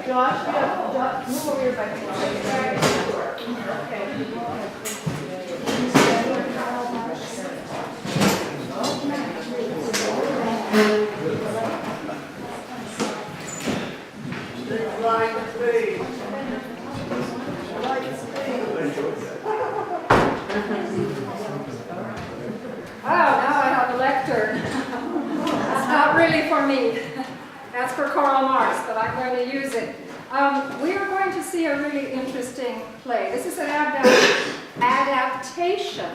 Josh, move over your bicycle. Wow, now I have a lectern. That's not really for me. That's for Karl Marx, but I'm going to use it. We are going to see a really interesting play. This is an adaptation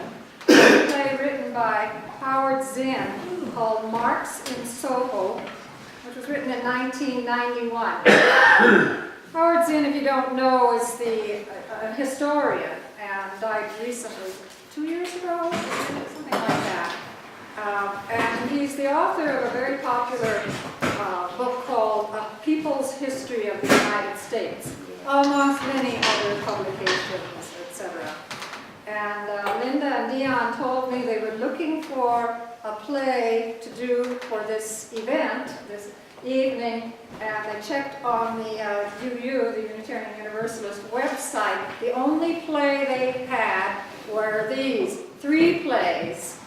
of a play written by Howard Zinn called Marx in Soho, which was written in 1991. Howard Zinn, if you don't know, is a historian and died recently, 2 years ago, something like that. And he's the author of a very popular book called A People's History of the United States, amongst many other publications, etc. And Linda and Dion told me they were looking for a play to do for this event, this evening, and they checked on the UU, the Unitarian Universalist website. The only play they had were these 3 plays.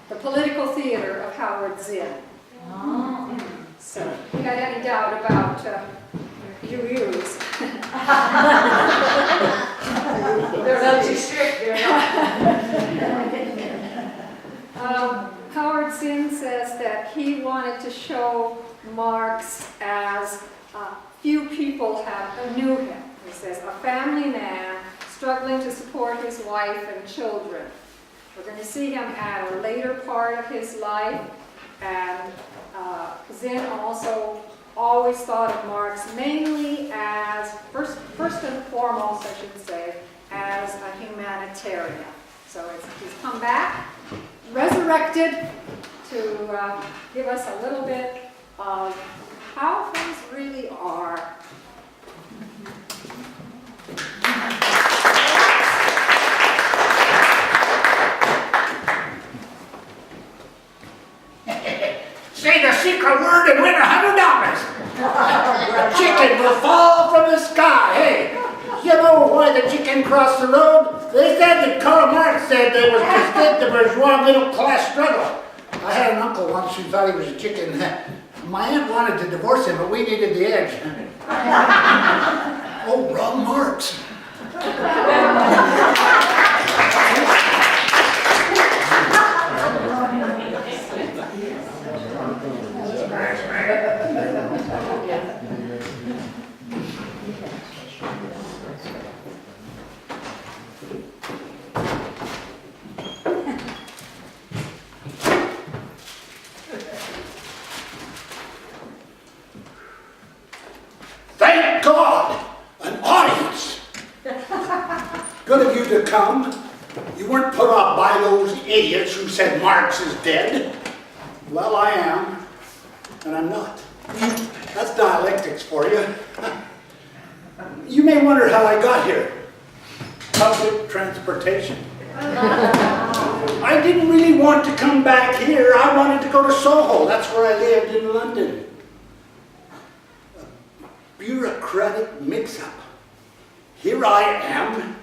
The Political Theater of Howard Zinn. Oh. So, if you got any doubt about UUs? They're not too strict, they're not. Howard Zinn says that he wanted to show Marx as few people knew him. He says, a family man struggling to support his wife and children. We're going to see him at a later part of his life, and Zinn also always thought of Marx mainly as, first and foremost, I should say, as a humanitarian. So he's come back, resurrected, to give us a little bit of how things really are. Say the secret word and win $100. Chicken will fall from the sky. Hey, you know why the chicken crossed the road? They said that Karl Marx said they was to escape the bourgeois middle-class struggle. I had an uncle once who thought he was a chicken. My aunt wanted to divorce him, but we needed the edge. Oh, wrong Marx. Thank God! An audience! Good of you to come. You weren't put off by those idiots who said Marx is dead. Well, I am, and I'm not. That's dialectics for you. You may wonder how I got here. Public transportation. I didn't really want to come back here. I wanted to go to Soho. That's where I lived in London. Bureaucratic mix-up. Here I am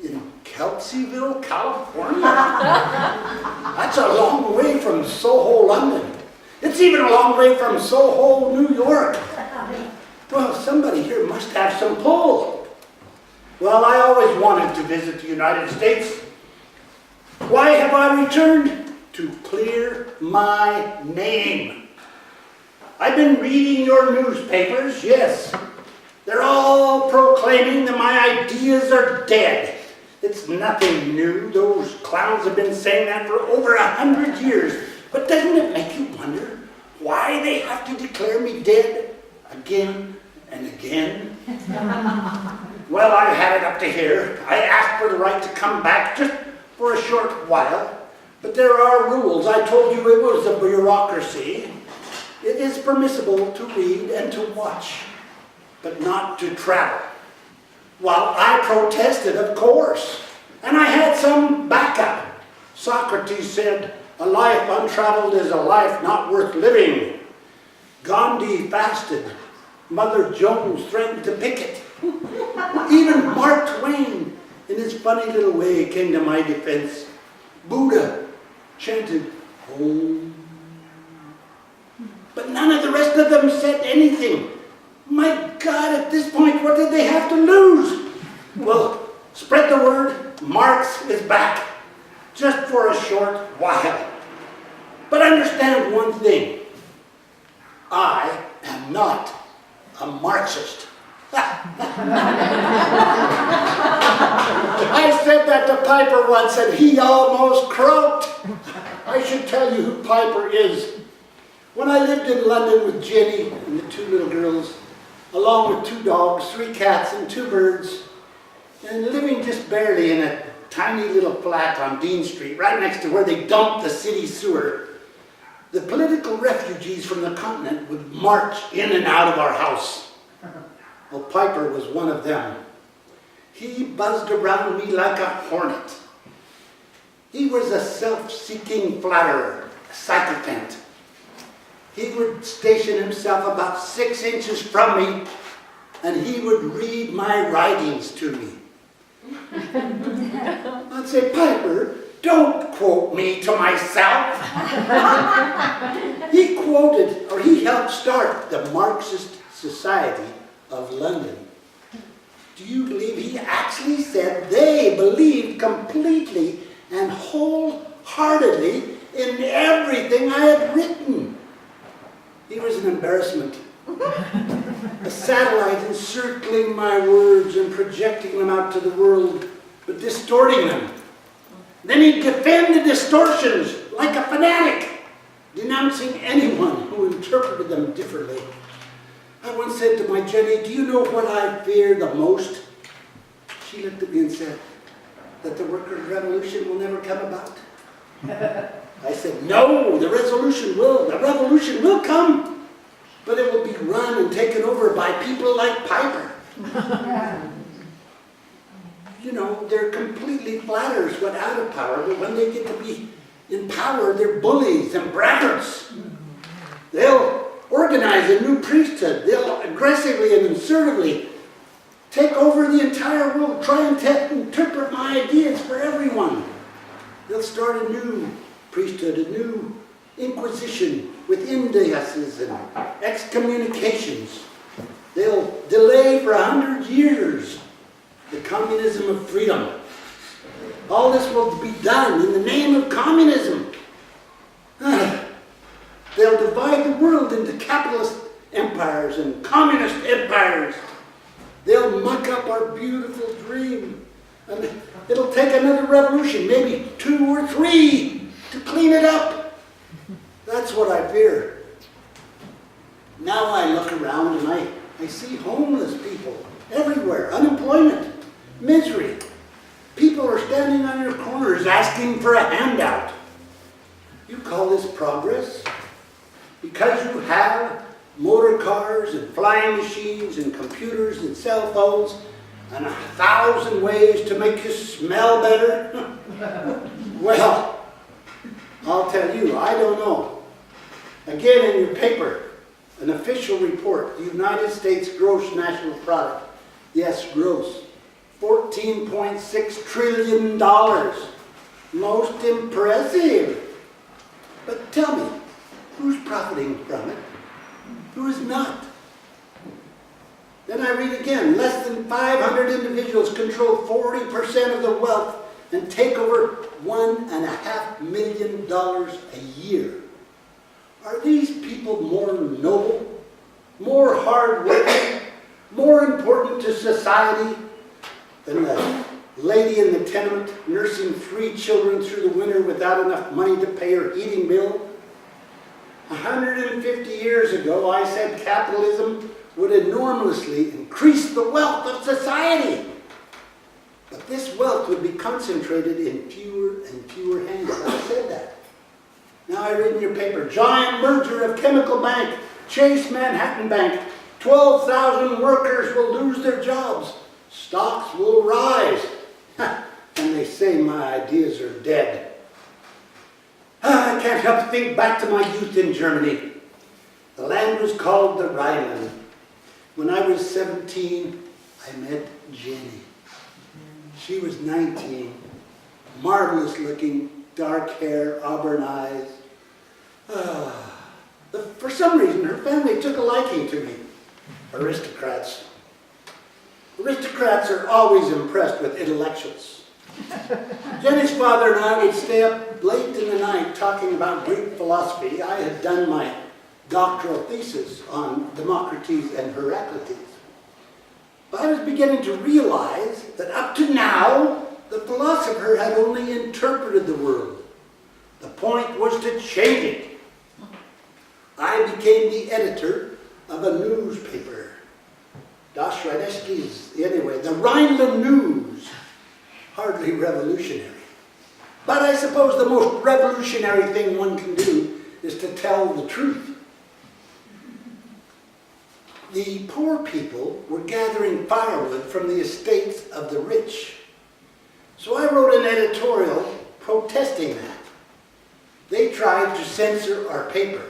in Kelseyville, California. That's a long way from Soho, London. It's even a long way from Soho, New York. Well, somebody here must have some pull. Well, I always wanted to visit the United States. Why have I returned? To clear my name. I've been reading your newspapers, yes. They're all proclaiming that my ideas are dead. It's nothing new. Those clowns have been saying that for over 100 years. But doesn't it make you wonder why they have to declare me dead again and again? Well, I've had it up to here. I asked for the right to come back just for a short while. But there are rules. I told you it was a bureaucracy. It is permissible to read and to watch, but not to travel. Well, I protested, of course, and I had some backup. Socrates said, a life untraveled is a life not worth living. Gandhi fasted. Mother Jones threatened to picket. Even Mark Twain, in his funny little way, came to my defense. Buddha chanted, "Om." But none of the rest of them said anything. My God, at this point, what did they have to lose? Well, spread the word, Marx is back, just for a short while. But understand one thing, I am not a Marxist. I said that to Piper once and he almost croaked. I should tell you who Piper is. When I lived in London with Jenny and the 2 little girls, along with 2 dogs, 3 cats and 2 birds, and living just barely in a tiny little flat on Dean Street, right next to where they dumped the city sewer, the political refugees from the continent would march in and out of our house. Well, Piper was one of them. He buzzed around me like a hornet. He was a self-seeking flatterer, a sycophant. He would station himself about 6 inches from me, and he would read my writings to me. I'd say, Piper, don't quote me to myself. He quoted, or he helped start the Marxist Society of London. Do you believe he actually said they believed completely and wholeheartedly in everything I had written? He was an embarrassment. A satellite encircling my words and projecting them out to the world, but distorting them. Then he'd defend the distortions like a fanatic, denouncing anyone who interpreted them differently. I once said to my Jenny, do you know what I fear the most? She looked at me and said, that the workers' revolution will never come about. I said, no, the revolution will come, but it will be run and taken over by people like Piper. You know, they're completely flatters when out of power, but when they get to be in power, they're bullies and braggarts. They'll organize a new priesthood. They'll aggressively and assertively take over the entire world, try and interpret my ideas for everyone. They'll start a new priesthood, a new inquisition with indices and excommunications. They'll delay for 100 years the communism of freedom. All this will be done in the name of communism. They'll divide the world into capitalist empires and communist empires. They'll muck up our beautiful dream. And it'll take another revolution, maybe 2 or 3, to clean it up. That's what I fear. Now I look around and I see homeless people everywhere, unemployment, misery. People are standing on your corners asking for a handout. You call this progress? Because you have motor cars and flying machines and computers and cell phones and 1,000 ways to make you smell better? Well, I'll tell you, I don't know. Again, in your paper, an official report, the United States gross national product. Yes, gross. $14.6 trillion. Most impressive. But tell me, who's profiting from it? Who is not? Then I read again, less than 500 individuals control 40% of the wealth and take over $1.5 million a year. Are these people more noble, more hardworking, more important to society than the lady in the tenement nursing 3 children through the winter without enough money to pay her heating bill? 150 years ago, I said capitalism would enormously increase the wealth of society. But this wealth would be concentrated in fewer and fewer hands. I said that. Now I read in your paper, giant merger of Chemical Bank, Chase Manhattan Bank, 12,000 workers will lose their jobs. Stocks will rise. And they say my ideas are dead. I can't help but think back to my youth in Germany. The land was called the Rhineland. When I was 17, I met Jenny. She was 19, marvelous looking, dark hair, auburn eyes. For some reason, her family took a liking to me. Aristocrats. Aristocrats are always impressed with intellectuals. Jenny's father and I would stay up late in the night talking about Greek philosophy. I had done my doctoral thesis on Democritus and Heraclitus. But I was beginning to realize that up to now, the philosopher had only interpreted the world. The point was to change it. I became the editor of a newspaper. Das Radeskis, anyway, the Rhineland News. Hardly revolutionary. But I suppose the most revolutionary thing one can do is to tell the truth. The poor people were gathering firewood from the estates of the rich. So I wrote an editorial protesting that. They tried to censor our paper.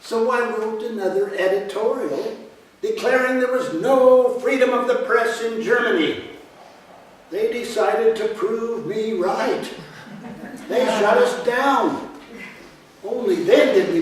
So I wrote another editorial declaring there was no freedom of the press in Germany. They decided to prove me right. They shut us down. Only then did we